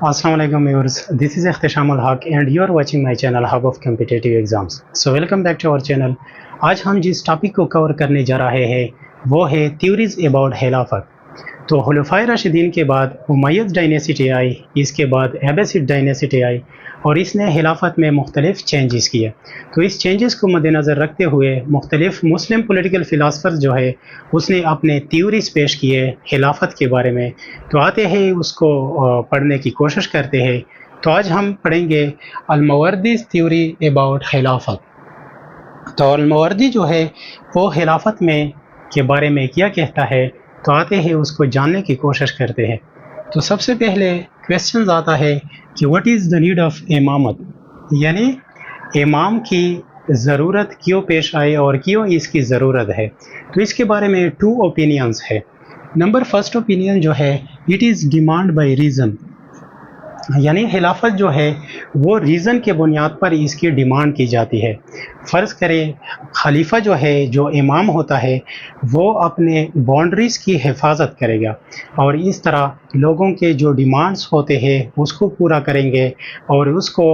Assalamu alaikum viewers. This is Ikhtishamul Haq and you are watching my channel Hub of Competitive Exams. So welcome back to our channel. आज हम जिस topic को cover करने जा रहे हैं वो है थ्योरीज अबाउट खिलाफत। तो खुलफाए राशिदीन के बाद उमय्यद डायनेसिटी आई, इसके बाद अब्बासिड डायनेसिटी आई और इसने खिलाफत में मुख्तलिफ चेंजेस किए। तो इस चेंजेस को मद्देनज़र रखते हुए मुख्तलिफ मुस्लिम पॉलिटिकल फ़िलासफ़र जो है उसने अपने थ्योरीज पेश किए खिलाफत के बारे में। तो आते हैं उसको पढ़ने की कोशिश करते हैं। तो आज हम पढ़ेंगे अल-मावर्दीज़ थ्योरी अबाउट खिलाफत। तो अल-मावर्दी जो है वो खिलाफत में के बारे में क्या कहता है, तो आते हैं उसको जानने की कोशिश करते हैं। तो सबसे पहले क्वेश्चन आता है कि what is the need of इमामत, यानी इमाम की ज़रूरत क्यों पेश आई और क्यों इसकी ज़रूरत है। तो इसके बारे में टू ओपिनियंस है। नंबर फर्स्ट ओपिनियन जो है it is demand by reason, यानी खिलाफत जो है वो रीज़न के बुनियाद पर इसकी डिमांड की जाती है। फ़र्ज़ करें खलीफा जो है, जो इमाम होता है, वो अपने बाउंड्रीज़ की हिफाजत करेगा और इस तरह लोगों के जो डिमांड्स होते हैं उसको पूरा करेंगे और उसको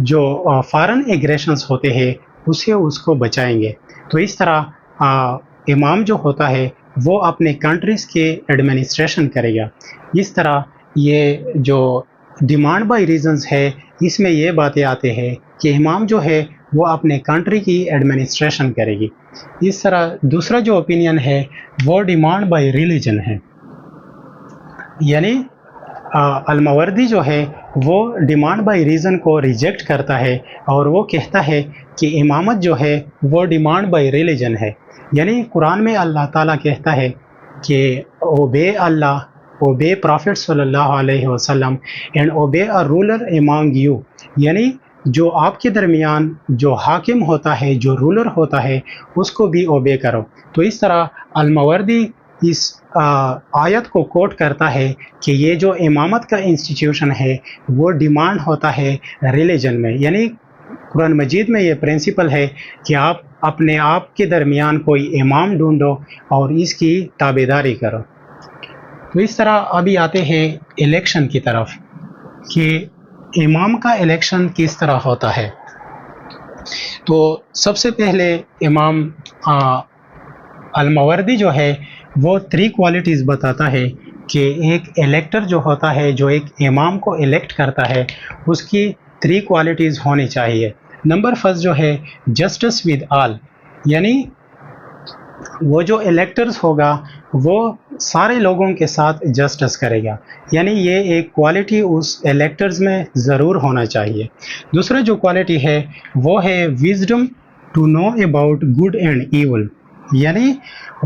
जो फॉरेन एग्रेशंस होते हैं उससे उसको बचाएंगे। तो इस तरह इमाम जो होता है वो अपने कंट्रीज़ के एडमिनिस्ट्रेशन करेगा। इस तरह ये जो डिमांड बाय रीजंस है इसमें ये बातें आते हैं कि इमाम जो है वो अपने कंट्री की एडमिनिस्ट्रेशन करेगी। इस तरह दूसरा जो ओपिनियन है वो डिमांड बाय रिलीजन है, यानी अल-मावर्दी जो है वो डिमांड बाय रीज़न को रिजेक्ट करता है और वो कहता है कि इमामत जो है वो डिमांड बाय रिलीजन है। यानी कुरान में अल्लाह ताला कहता है कि ओबे अल्लाह, ओबे प्रॉफिट सल्लल्लाहु अलैहि वसल्लम एंड ओबे अ रूलर अमंग यू, यानी जो आपके दरमियान जो हाकिम होता है, जो रूलर होता है, उसको भी ओबे करो। तो इस तरह अल-मावर्दी इस आयत को कोट करता है कि ये जो इमामत का इंस्टीट्यूशन है वो डिमांड होता है रिलीजन में, यानी कुरान मजीद में ये प्रिंसिपल है कि आप अपने आप के दरमियान कोई इमाम ढूंढो और इसकी ताबेदारी करो। तो इस तरह अभी आते हैं इलेक्शन की तरफ कि इमाम का इलेक्शन किस तरह होता है। तो सबसे पहले इमाम अल-मावर्दी जो है वो 3 क्वालिटीज़ बताता है कि एक इलेक्टर जो होता है, जो एक इमाम को इलेक्ट करता है, उसकी 3 क्वालिटीज़ होनी चाहिए। नंबर फर्स्ट जो है जस्टिस विद ऑल, यानी वो जो इलेक्टर्स होगा वो सारे लोगों के साथ जस्टिस करेगा, यानी ये एक क्वालिटी उस इलेक्टर्स में ज़रूर होना चाहिए। दूसरा जो क्वालिटी है वो है wisdom to know about good and evil, यानी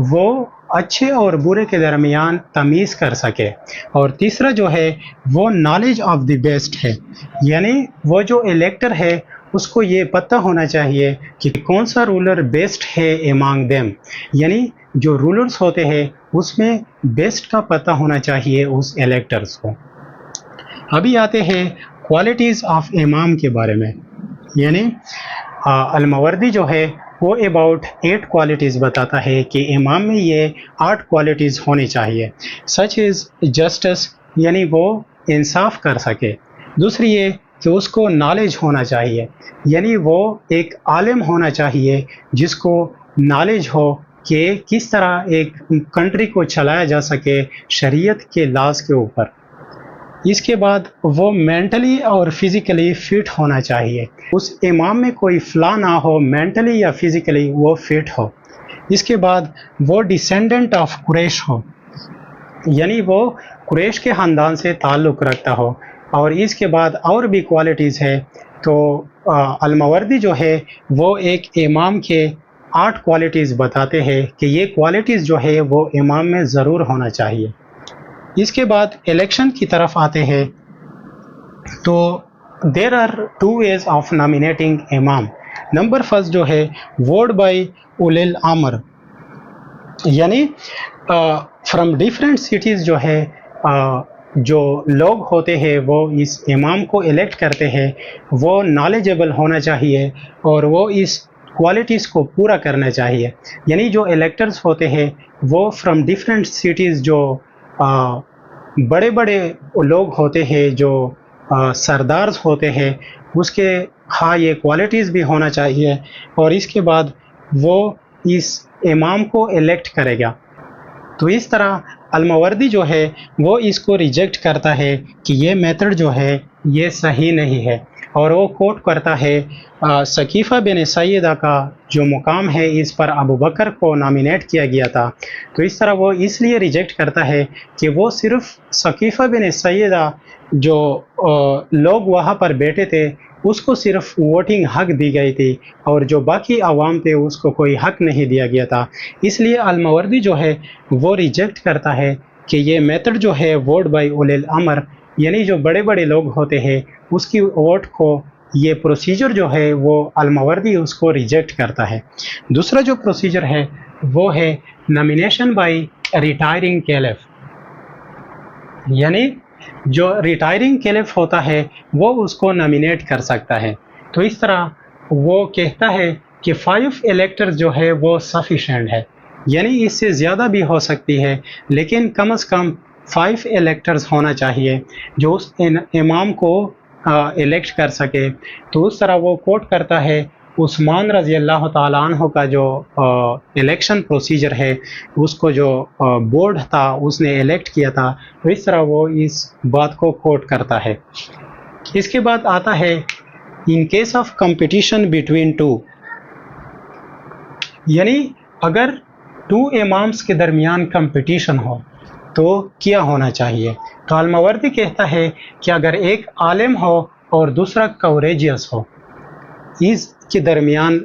वो अच्छे और बुरे के दरमियान तमीज़ कर सके। और तीसरा जो है वो नॉलेज ऑफ द बेस्ट है, यानी वो जो इलेक्टर है उसको ये पता होना चाहिए कि कौन सा रूलर बेस्ट है अमंग देम, यानी जो रूलर्स होते हैं उसमें बेस्ट का पता होना चाहिए उस इलेक्टर्स को। अभी आते हैं क्वालिटीज़ ऑफ इमाम के बारे में, यानी अल-मावर्दी जो है वो अबाउट 8 क्वालिटीज़ बताता है कि इमाम में ये 8 क्वालिटीज़ होनी चाहिए। सच इज़ जस्टिस, यानी वो इंसाफ कर सके। दूसरी ये कि उसको नॉलेज होना चाहिए, यानी वो एक आलिम होना चाहिए जिसको नॉलेज हो कि किस तरह एक कंट्री को चलाया जा सके शरीयत के लाज के ऊपर। इसके बाद वो मेंटली और फिज़िकली फ़िट होना चाहिए, उस इमाम में कोई फ़्ला ना हो, मेंटली या फिज़िकली वो फ़िट हो। इसके बाद वो डिसेंडेंट ऑफ कुरैश हो, यानी वो कुरैश के ख़ानदान से ताल्लुक़ रखता हो। और इसके बाद और भी क्वालिटीज़ है। तो अल-मावर्दी जो है वो एक इमाम के 8 क्वालिटीज़ बताते हैं कि ये क्वालिटीज़ जो है वो इमाम में ज़रूर होना चाहिए। इसके बाद इलेक्शन की तरफ आते हैं। तो there are 2 ways of nominating इमाम। नंबर फर्स्ट जो है वोट बाय उलिल अमर, यानी फ्रॉम डिफरेंट सिटीज़ जो है जो लोग होते हैं वो इस इमाम को इलेक्ट करते हैं, वो नॉलेजेबल होना चाहिए और वो इस क्वालिटीज़ को पूरा करना चाहिए। यानी जो इलेक्टर्स होते हैं वो फ्रॉम डिफरेंट सिटीज़ जो बड़े बड़े लोग होते हैं जो سردارز ہوتے ہیں اس کے ہاں یہ کوالٹیز بھی ہونا چاہیے، اور اس کے بعد وہ اس امام کو الیکٹ کرے گا۔ تو اس طرح الماوردی جو ہے وہ اس کو ریجیکٹ کرتا ہے کہ یہ میتھڈ جو ہے یہ صحیح نہیں ہے، اور وہ کوٹ کرتا ہے ثقیفہ بن سیدہ کا جو مقام ہے اس پر ابو بکر کو نامینیٹ کیا گیا تھا۔ تو اس طرح وہ اس لیے ریجیکٹ کرتا ہے کہ وہ صرف ثقیفہ بن سیدہ جو لوگ وہاں پر بیٹھے تھے اس کو صرف ووٹنگ حق دی گئی تھی، اور جو باقی عوام تھے اس کو کوئی حق نہیں دیا گیا تھا۔ اس لیے الماوردی جو ہے وہ ریجیکٹ کرتا ہے کہ یہ میتھڈ جو ہے ووٹ بائی اولی الامر، یعنی جو بڑے بڑے لوگ ہوتے ہیں اس کی ووٹ کو، یہ پروسیجر جو ہے وہ الماوردی اس کو ریجیکٹ کرتا ہے۔ دوسرا جو پروسیجر ہے وہ ہے نامینیشن بائی ریٹائرنگ کیلف، یعنی جو ریٹائرنگ کیلف ہوتا ہے وہ اس کو نامینیٹ کر سکتا ہے۔ تو اس طرح وہ کہتا ہے کہ 5 الیکٹر جو ہے وہ سفیشینٹ ہے، یعنی اس سے زیادہ بھی ہو سکتی ہے لیکن کم از کم 5 الیکٹرز ہونا چاہیے جو اس امام کو الیکٹ کر سکے۔ تو اس طرح وہ کوٹ کرتا ہے عثمان رضی اللہ تعالیٰ عنہ کا جو الیکشن پروسیجر ہے، اس کو جو بورڈ تھا اس نے الیکٹ کیا تھا، تو اس طرح وہ اس بات کو کوٹ کرتا ہے۔ اس کے بعد آتا ہے in case of competition between 2، یعنی اگر 2 امامس کے درمیان کمپٹیشن ہو تو کیا ہونا چاہیے۔ تو الماوردی کہتا ہے کہ اگر ایک عالم ہو اور دوسرا کوریجیس ہو، اس کے درمیان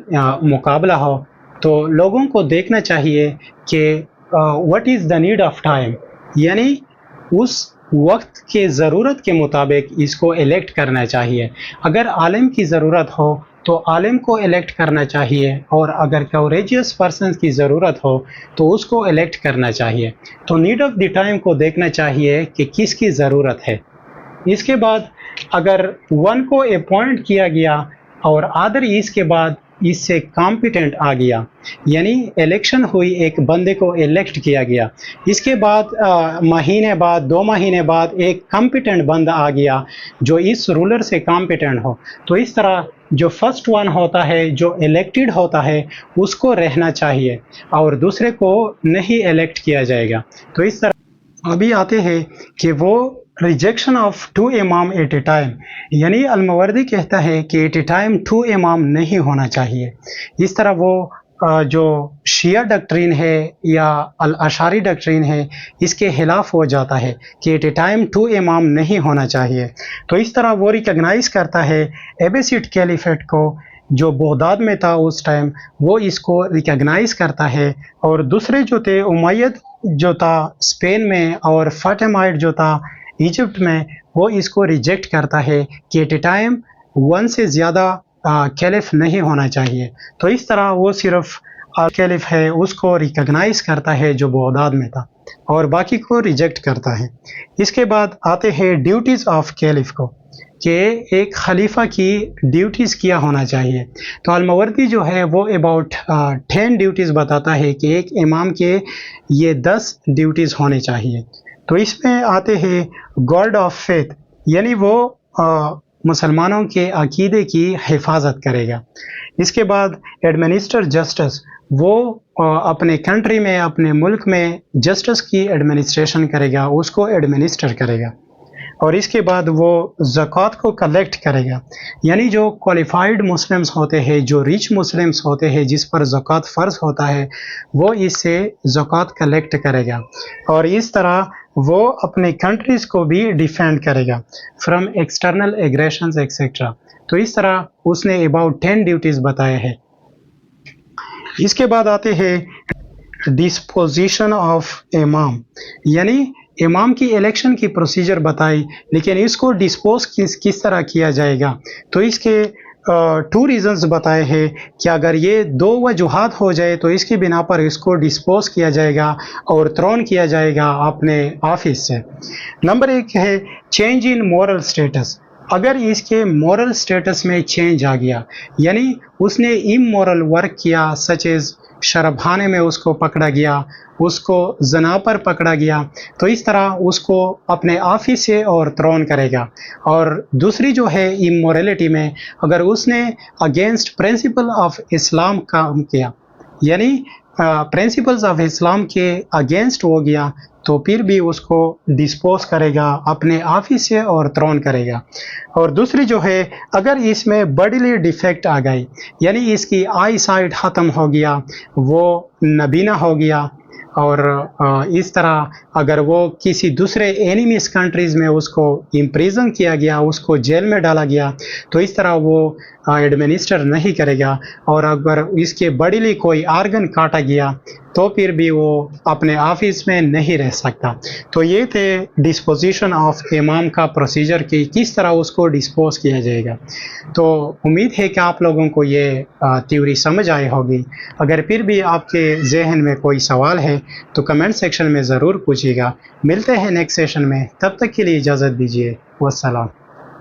مقابلہ ہو، تو لوگوں کو دیکھنا چاہیے کہ what is the need of time، یعنی اس وقت کے ضرورت کے مطابق اس کو الیکٹ کرنا چاہیے۔ اگر عالم کی ضرورت ہو تو عالم کو الیکٹ کرنا چاہیے، اور اگر کوریجیس پرسنز کی ضرورت ہو تو اس کو الیکٹ کرنا چاہیے۔ تو نیڈ آف دی ٹائم کو دیکھنا چاہیے کہ کس کی ضرورت ہے۔ اس کے بعد اگر 1 کو اپوائنٹ کیا گیا اور ادر اس کے بعد اس سے کمپیٹنٹ آ گیا، یعنی الیکشن ہوئی، ایک بندے کو الیکٹ کیا گیا، اس کے بعد مہینے بعد 2 مہینے بعد ایک کمپیٹنٹ بندہ آ گیا جو اس رولر سے کمپیٹنٹ ہو، تو اس طرح جو فرسٹ ون ہوتا ہے جو الیکٹڈ ہوتا ہے اس کو رہنا چاہیے اور دوسرے کو نہیں الیکٹ کیا جائے گا۔ تو اس طرح ابھی آتے ہیں کہ وہ ریجیکشن آف 2 امام ایٹ اے ٹائم، یعنی الماوردی کہتا ہے کہ ایٹ اے ٹائم 2 امام نہیں ہونا چاہیے۔ اس طرح وہ جو شیعہ ڈکٹرین ہے یا الاشعری ڈکٹرین ہے اس کے خلاف ہو جاتا ہے کہ ایٹ اے ٹائم 2 امام نہیں ہونا چاہیے۔ تو اس طرح وہ ریکگنائز کرتا ہے ایبیسیڈ کیلیفیٹ کو جو بغداد میں تھا اس ٹائم، وہ اس کو ریکگنائز کرتا ہے، اور دوسرے جو تھے امید جو تھا اسپین میں اور فاطمیڈ جو تھا ایجپٹ میں، وہ اس کو ریجیکٹ کرتا ہے کہ ایٹ اے ٹائم 1 سے زیادہ کیلف نہیں ہونا چاہیے۔ تو اس طرح وہ صرف کیلف ہے اس کو ریکگنائز کرتا ہے جو بغداد میں تھا، اور باقی کو ریجیکٹ کرتا ہے۔ اس کے بعد آتے ہیں ڈیوٹیز آف کیلف کو، کہ ایک خلیفہ کی ڈیوٹیز کیا ہونا چاہیے۔ تو الماوردی جو ہے وہ اباؤٹ 10 ڈیوٹیز بتاتا ہے کہ ایک امام کے یہ 10 ڈیوٹیز ہونے چاہیے۔ تو اس میں آتے ہیں گارڈ آف فیتھ، یعنی وہ مسلمانوں کے عقیدے کی حفاظت کرے گا۔ اس کے بعد ایڈمنسٹر جسٹس، وہ اپنے کنٹری میں، اپنے ملک میں جسٹس کی ایڈمنسٹریشن کرے گا، اس کو ایڈمنسٹر کرے گا۔ اور اس کے بعد وہ زکوٰۃ کو کلیکٹ کرے گا، یعنی جو کوالیفائڈ مسلمز ہوتے ہیں، جو ریچ مسلمز ہوتے ہیں جس پر زکوٰۃ فرض ہوتا ہے، وہ اس سے زکوٰۃ کلیکٹ کرے گا، اور اس طرح وہ اپنے کنٹریز کو بھی ڈیفینڈ کرے گا فرام ایکسٹرنل ایگریشنز ایکسیٹرا۔ تو اس طرح اس نے اباؤٹ 10 ڈیوٹیز بتائے ہیں۔ اس کے بعد آتے ہیں ڈسپوزیشن آف امام، یعنی امام کی الیکشن کی پروسیجر بتائی، لیکن اس کو ڈسپوز کس طرح کیا جائے گا۔ تو اس کے 2 ریزنز بتائے ہیں کہ اگر یہ 2 وجوہات ہو جائے تو اس کی بنا پر اس کو ڈسپوز کیا جائے گا اور تھرون کیا جائے گا اپنے آفس سے۔ نمبر 1 ہے چینج ان مورل سٹیٹس، اگر اس کے مورل سٹیٹس میں چینج آ گیا، یعنی اس نے امورل ورک کیا، سچ ایز शराबखाने में उसको पकड़ा गया, उसको जना पर पकड़ा गया, तो इस तरह उसको अपने ऑफिस से और थ्रोन करेगा। और दूसरी जो है इमोरलिटी में, अगर उसने अगेंस्ट प्रिंसिपल ऑफ इस्लाम काम किया, यानी प्रिंसिपल्स ऑफ इस्लाम के अगेंस्ट हो गया, तो फिर भी उसको डिस्पोज करेगा, अपने ऑफिस से और थ्रोन करेगा। और दूसरी जो है, अगर इसमें बॉडीली डिफेक्ट आ गई, यानी इसकी आई साइट ख़त्म हो गया, वो नबीना हो गया, और इस तरह अगर वो किसी दूसरे एनिमीज कंट्रीज़ में उसको इम्प्रिजन किया गया, उसको जेल में डाला गया, तो इस तरह वो एडमिनिस्टर नहीं करेगा। और अगर इसके बॉडीली कोई आर्गन काटा गया, तो फिर भी वो अपने ऑफिस में नहीं रह सकता। तो ये थे डिस्पोजिशन ऑफ इमाम का प्रोसीजर कि किस तरह उसको डिस्पोज किया जाएगा। तो उम्मीद है कि आप लोगों को ये थ्योरी समझ आई होगी। अगर फिर भी आपके जहन में कोई सवाल है तो कमेंट सेक्शन में ज़रूर पूछिएगा। मिलते हैं नेक्स्ट सेशन में, तब तक के लिए इजाज़त दीजिए। वस्सलाम।